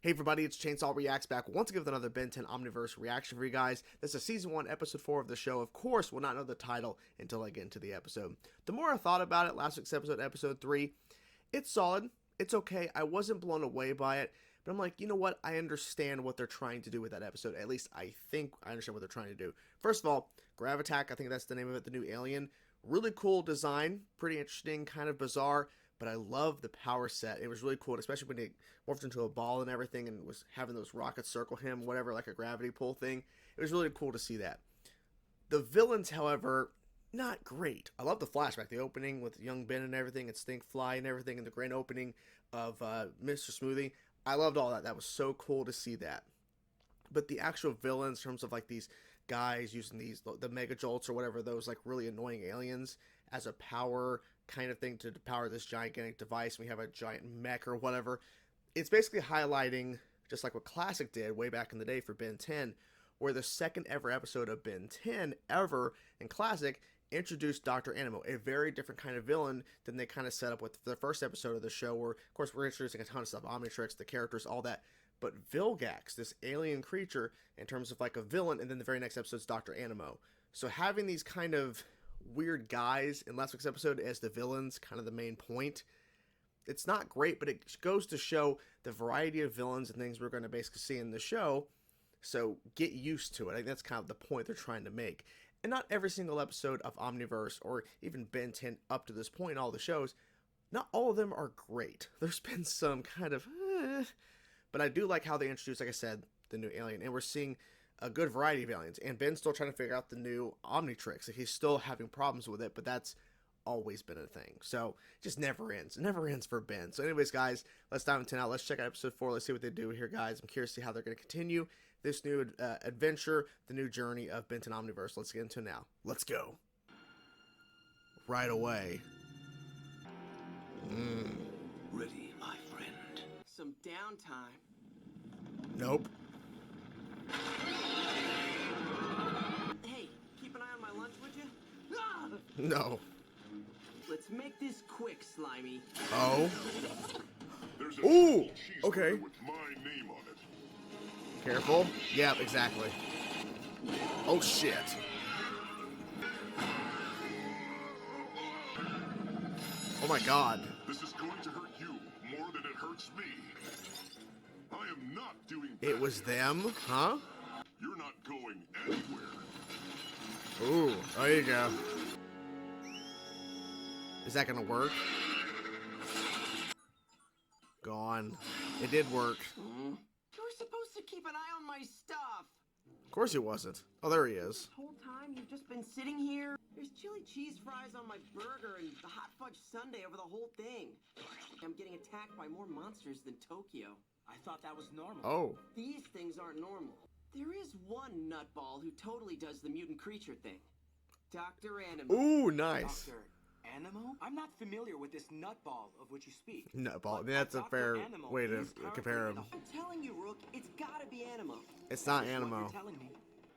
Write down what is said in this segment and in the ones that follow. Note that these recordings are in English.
Hey everybody, it's Chainsaw Reacts back once again with another Ben 10 Omniverse reaction for you guys. This is Season 1, Episode 4 of the show. Of course, we'll not know the title until I get into the episode. The more I thought about it, last week's episode, Episode 3, it's solid. It's okay. I wasn't blown away by it. But I'm like, you know what? I understand what they're trying to do with that episode. At least I think I understand what they're trying to do. First of all, Gravitac, I think that's the name of it, the new alien. Really cool design. Pretty interesting, kind of bizarre. But I love the power set. It was really cool, especially when he morphed into a ball and everything and was having those rockets circle him, whatever, like a gravity pull thing. It was really cool to see that. The villains, however, not great. I love the flashback, the opening with young Ben and everything, and Stinkfly and everything, and the grand opening of Mr. Smoothie. I loved all that. That was so cool to see that. But the actual villains, in terms of like these guys using the Mega Jolts or whatever, those like really annoying aliens as a power kind of thing to power this gigantic device. We have a giant mech or whatever. It's basically highlighting, just like what Classic did way back in the day for Ben 10, where the second ever episode of Ben 10 ever in Classic introduced Dr. Animo, a very different kind of villain than they kind of set up with the first episode of the show, where, of course, we're introducing a ton of stuff, Omnitrix, the characters, all that. But Vilgax, this alien creature, in terms of like a villain, and then the very next episode is Dr. Animo. So having these kind of weird guys in last week's episode as the villains, kind of the main point, it's not great, but it goes to show the variety of villains and things we're going to basically see in the show. So get used to it. I think that's kind of the point they're trying to make. And not every single episode of Omniverse or even Ben 10 up to this point, all the shows, not all of them are great. There's been some kind of but I do like how they introduced, like I said, the new alien, and we're seeing a good variety of aliens, and Ben's still trying to figure out the new Omnitrix. Like, he's still having problems with it, but that's always been a thing. So it just never ends. It never ends for Ben. So anyways, guys, let's dive into now. Let's check out episode 4. Let's see what they do here, guys. I'm curious to see how they're going to continue this new adventure, the new journey of Ben 10 Omniverse. Let's get into it now. Let's go. Right away. Ready, my friend. Some downtime. Nope. Hey, keep an eye on my lunch, would you? Ah! No. Let's make this quick, Slimy. Oh. There's a Ooh, cheeseburger okay. with my name on it. Careful. Yep, exactly. Oh, shit. Oh, my God. This is going to hurt you more than it hurts me. I am not doing bad. It was them? Huh? You're not going anywhere. Ooh, there you go. Is that gonna work? Gone. It did work. You were supposed to keep an eye on my stuff. Of course he wasn't. Oh, there he is. This whole time you've just been sitting here. There's chili cheese fries on my burger and the hot fudge sundae over the whole thing. I'm getting attacked by more monsters than Tokyo. I thought that was normal. Oh. These things aren't normal. There is one nutball who totally does the mutant creature thing. Dr. Animo. Ooh, nice. Dr. Animo? I'm not familiar with this nutball of which you speak. Nutball. But That's a Dr. fair Animo way to is currently compare in him. the- I'm telling you, Rook, it's gotta be Animo. It's not That's what Animo. you're telling me.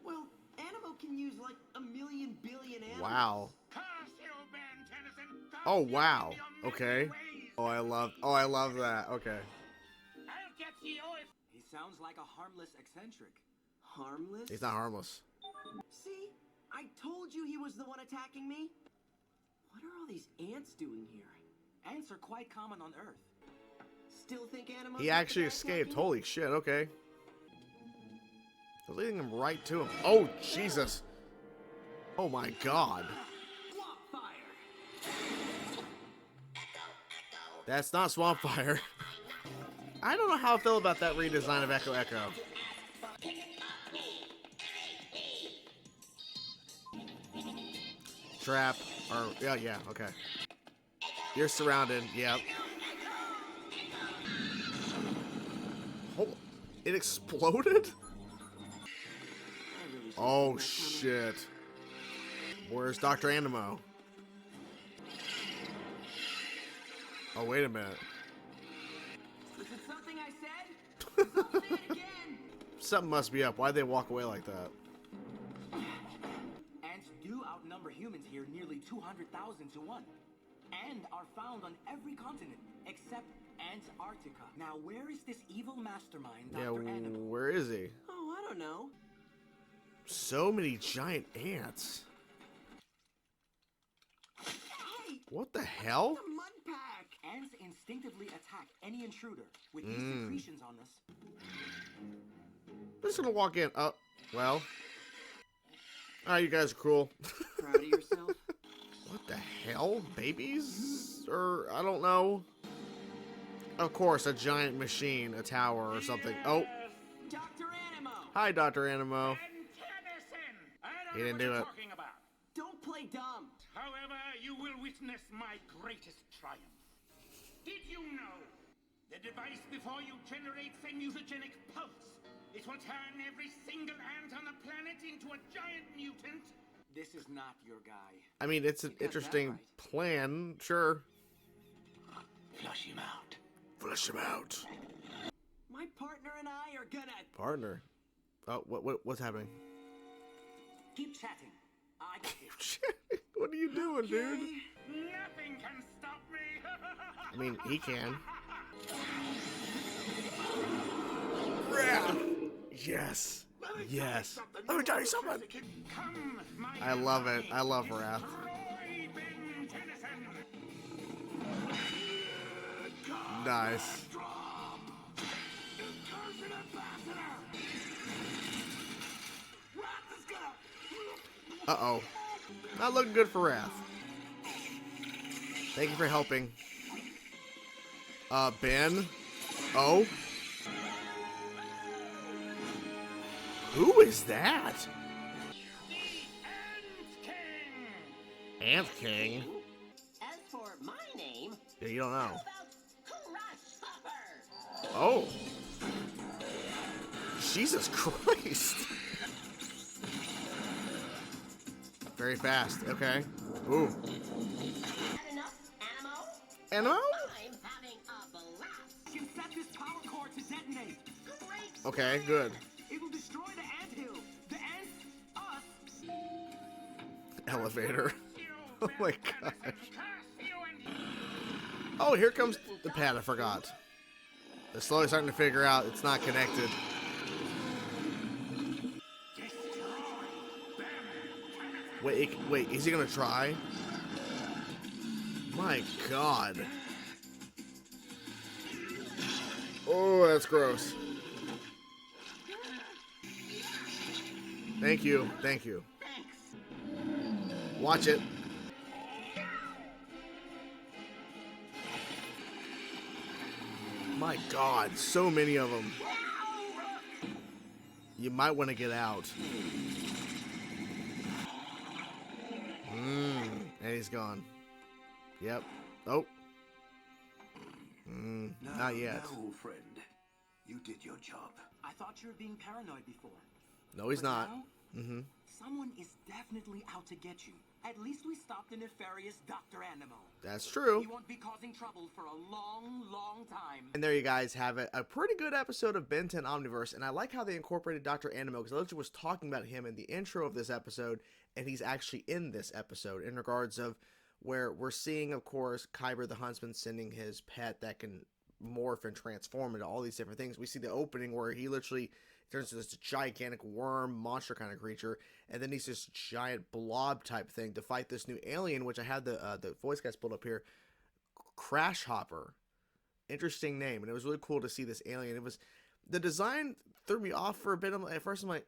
Well, Animo can use like a million billion animals. Wow. Curse you, Ben Tennyson! Curse Oh, you wow. in your Okay. many ways. Oh, I love that. Okay. I'll get you if... He sounds like a harmless eccentric. Harmless? He's not harmless. See? I told you he was the one attacking me. What are all these ants doing here? Ants are quite common on Earth. Still think Animo? He actually escaped. Holy shit, okay. They're leading him right to him. Oh, Jesus. Oh, my God. Swamp fire. That's not Swamp Fire. I don't know how I feel about that redesign of Echo Echo. Trap. Or, yeah, okay. You're surrounded. Yep. Oh, it exploded? Oh, shit. Where's Dr. Animo? Oh, wait a minute. Was it something I said? Don't say it again. Something must be up. Why'd they walk away like that? Ants do outnumber humans here nearly 200,000 to 1. and are found on every continent except Antarctica. Now, where is this evil mastermind, Dr. Animal? where is he? Oh, I don't know. So many giant ants. Hey, What the hell? the mud pack. Ants instinctively attack any intruder with these secretions on us. I'm just gonna walk in. Oh, well. Alright, you guys are cool. Proud of yourself? What the hell? Babies? Or, I don't know. Of course, a giant machine, a tower or something. Oh, Dr. Animo! hi, Dr. Animo. Ben Tennyson! I don't He know didn't what do you're it. talking about. Don't play dumb. However, you will witness my greatest triumph. Did you know the device before you generates a mutagenic pulse? It will turn every single ant on the planet into a giant mutant. This is not your guy. I mean, it's an that interesting right. plan, sure. Flush him out. Flush him out. My partner and I are gonna... Partner. Oh, what's happening? Keep chatting. I got this. What are you doing, dude? Nothing can stop me. I mean, he can. Wrath! Yes. Yes. Let me tell you something. Come, my I love it. I love Wrath. Destroy Ben Tennyson. Nice. Uh-oh. Not looking good for Wrath. Thank you for helping. Ben? Oh? Who is that? The Ant King. Ant King? As for my name, Yeah, you don't know. Grasshopper! Oh. Jesus Christ. Very fast. Okay. Ooh. Had enough, Animo? Animo? I'm having a blast! I can set this power core to detonate. Great! Okay, good. It will destroy the anthill. The ants, us. Elevator. You, Oh Ben my Tennyson. gosh. Curse you and Oh, here comes the pad. I forgot. They're slowly starting to figure out it's not connected. Wait, is he gonna try? My God. Oh, that's gross. Thank you. Watch it. My God, so many of them. You might want to get out. And he's gone. Yep. Oh. Not yet. No, friend. You did your job. I thought you were being paranoid before. No, he's But not. now, someone is definitely out to get you. At least we stopped the nefarious Dr. Animo. That's true. He won't be causing trouble for a long, long time. And there you guys have it. A pretty good episode of Ben 10 Omniverse. And I like how they incorporated Dr. Animo, because I literally was talking about him in the intro of this episode, and he's actually in this episode in regards of where we're seeing, of course, Kyber the Huntsman sending his pet that can morph and transform into all these different things. We see the opening where he literally turns into this gigantic worm monster kind of creature, and then he's this giant blob type thing to fight this new alien, which I have the voice guys pulled up here, Crash Hopper. Interesting name, and it was really cool to see this alien. It was, the design threw me off for a bit. At first I'm like,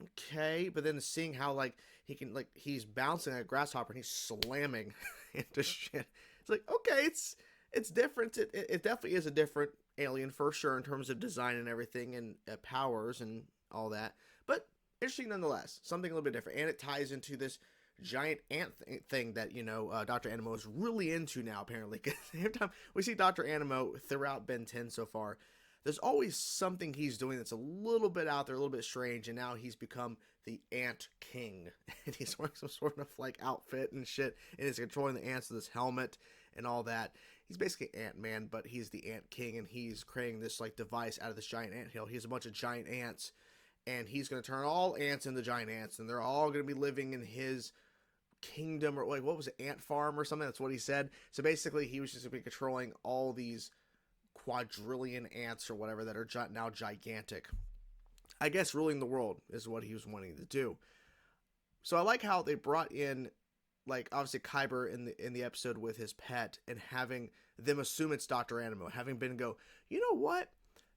okay, but then seeing how like he can, like, he's bouncing like a grasshopper and he's slamming into shit, it's like, okay, it's different. It definitely is a different alien for sure in terms of design and everything, and powers and all that, but interesting nonetheless. Something a little bit different, and it ties into this giant ant thing that, you know, Dr. Animo is really into now, apparently, because every time we see Dr. Animo throughout Ben 10 so far, there's always something he's doing that's a little bit out there, a little bit strange, and now he's become the Ant King, and he's wearing some sort of like outfit and shit, and he's controlling the ants with his helmet and all that. He's basically Ant-Man, but he's the Ant King, and he's creating this like device out of this giant anthill. He has a bunch of giant ants, and he's going to turn all ants into giant ants, and they're all going to be living in his kingdom, or like, what was it, ant farm or something? That's what he said. So basically he was just going to be controlling all these quadrillion ants or whatever that are now gigantic. I guess ruling the world is what he was wanting to do. So I like how they brought in, like, obviously Kyber in the episode with his pet, and having them assume it's Dr. Animo, having Ben go, you know what?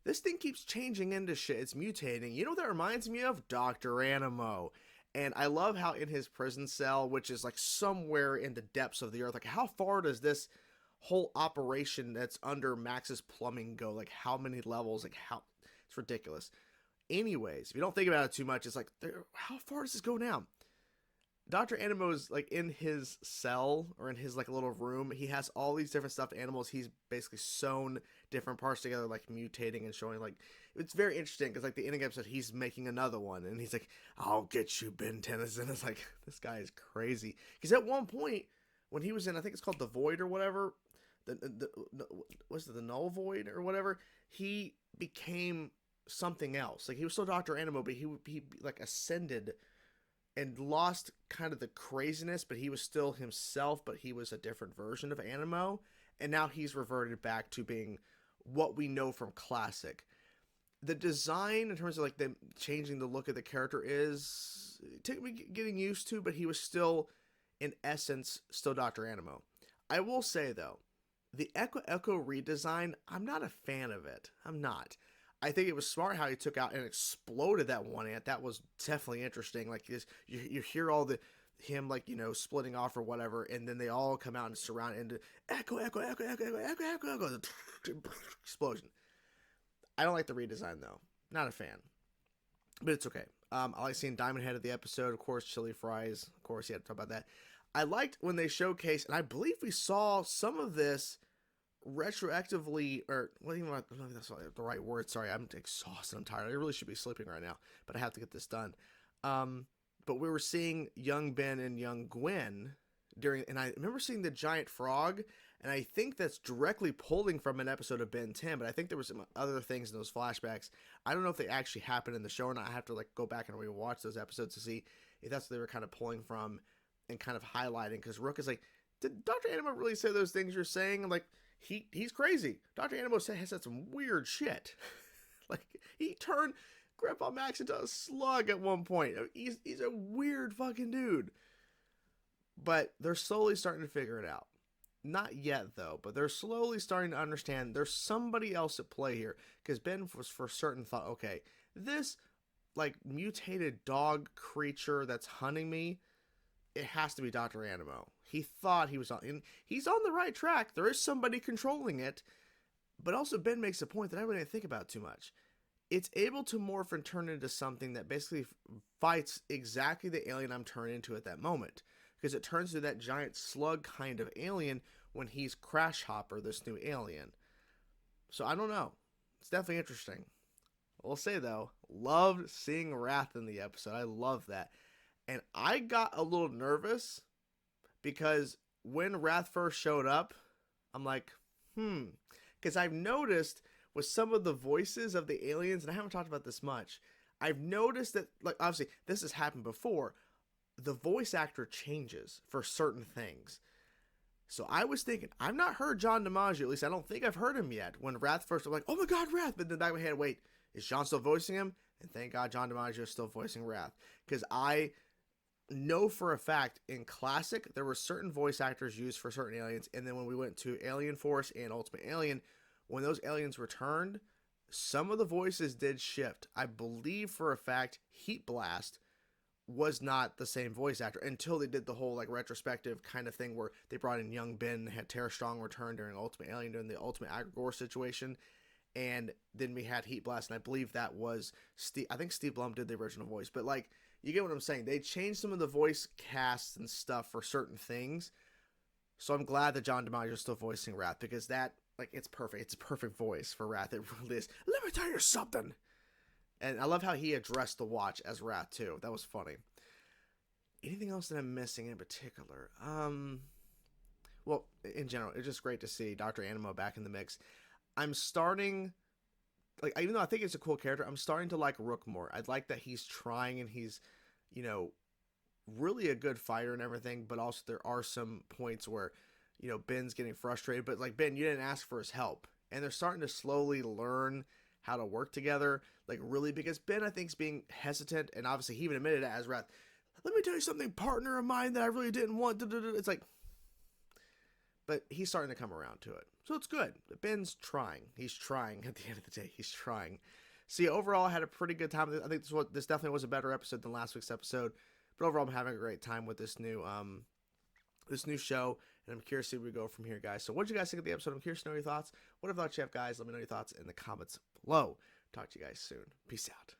This thing keeps changing into shit. It's mutating. You know what that reminds me of? Dr. Animo. And I love how in his prison cell, which is like somewhere in the depths of the earth, like how far does this whole operation that's under Max's plumbing go? Like how many levels? Like how, it's ridiculous. Anyways, if you don't think about it too much, it's like, how far does this go now? Dr. Animo's like in his cell, or in his like little room. He has all these different stuffed animals. He's basically sewn different parts together, like mutating and showing, like, it's very interesting because like the ending episode, he's making another one and he's like, I'll get you, Ben Tennyson. It's like, this guy is crazy. Because at one point when he was in, I think it's called The Void or whatever, was it the Null Void or whatever, he became something else. Like he was still Dr. Animo, but he like ascended and lost kind of the craziness, but he was still himself, but he was a different version of Animo. And now he's reverted back to being what we know from Classic. The design in terms of like them changing the look of the character is took me getting used to, but he was still in essence still Dr. Animo. I will say though, the Echo redesign, I'm not a fan of it. I'm not. I think it was smart how he took out and exploded that one ant. That was definitely interesting. Like this, you hear all him like, you know, splitting off or whatever, and then they all come out and surround into Echo, explosion. I don't like the redesign though. Not a fan, but it's okay. I like seeing Diamond Head of the episode, of course. Chili fries, of course. You had to talk about that. I liked when they showcased, and I believe we saw some of this retroactively, or well, even I don't know if that's the right word. Sorry, I'm exhausted. I'm tired. I really should be sleeping right now, but I have to get this done. But we were seeing young Ben and young Gwen during, and I remember seeing the giant frog, and I think that's directly pulling from an episode of Ben 10. But I think there was some other things in those flashbacks. I don't know if they actually happened in the show or not. I have to like go back and rewatch those episodes to see if that's what they were kind of pulling from and kind of highlighting. Because Rook is like, did Dr. Animo really say those things you're saying? I'm like, he's crazy. Dr. Animo has said some weird shit. Like, he turned Grandpa Max into a slug at one point. He's a weird fucking dude. But they're slowly starting to figure it out. Not yet, though, but they're slowly starting to understand there's somebody else at play here. Because Ben was for certain thought, okay, this, like, mutated dog creature that's hunting me, it has to be Dr. Animo. He thought he was on, and he's on the right track. There is somebody controlling it. But also Ben makes a point that I really didn't think about too much. It's able to morph and turn into something that basically fights exactly the alien I'm turning into at that moment. Because it turns into that giant slug kind of alien when he's Crash Hopper, this new alien. So I don't know. It's definitely interesting. We'll say though, loved seeing Wrath in the episode. I love that. And I got a little nervous because when Wrath first showed up, I'm like, because I've noticed with some of the voices of the aliens, and I haven't talked about this much, I've noticed that, like, obviously this has happened before, the voice actor changes for certain things. So I was thinking, I've not heard John DiMaggio, at least I don't think I've heard him yet. When Wrath first, I'm like, oh my god, Wrath, but in the back of my head, wait, is John still voicing him? And thank god John DiMaggio is still voicing Wrath. Because I know for a fact in Classic, there were certain voice actors used for certain aliens, and then when we went to Alien Force and Ultimate Alien, when those aliens returned, some of the voices did shift. I believe for a fact Heat Blast was not the same voice actor until they did the whole like retrospective kind of thing where they brought in young Ben, had Tara Strong return during Ultimate Alien during the Ultimate Agregore situation, and then we had Heat Blast, and I believe that was Steve. I think Steve Blum did the original voice, but like, you get what I'm saying. They changed some of the voice casts and stuff for certain things, so I'm glad that John DiMaggio is still voicing Wrath, because that, like, it's perfect. It's a perfect voice for Wrath. It really is. Let me tell you something. And I love how he addressed the Watch as Wrath too. That was funny. Anything else that I'm missing in particular? Well, in general, it's just great to see Dr. Animo back in the mix. I'm starting, like, even though I think it's a cool character, I'm starting to like Rook more. I like that he's trying and he's, you know, really a good fighter and everything, but also there are some points where, you know, Ben's getting frustrated, but like, Ben, you didn't ask for his help. And they're starting to slowly learn how to work together, like really, because Ben, I think, is being hesitant, and obviously he even admitted it as Wrath. Let me tell you something, partner of mine, that I really didn't want. It's like, but he's starting to come around to it. So it's good. Ben's trying. He's trying at the end of the day. He's trying. So yeah, overall, I had a pretty good time. I think this definitely was a better episode than last week's episode. But overall, I'm having a great time with this new show. And I'm curious to see where we go from here, guys. So what did you guys think of the episode? I'm curious to know your thoughts. What thoughts you have, guys? Let me know your thoughts in the comments below. Talk to you guys soon. Peace out.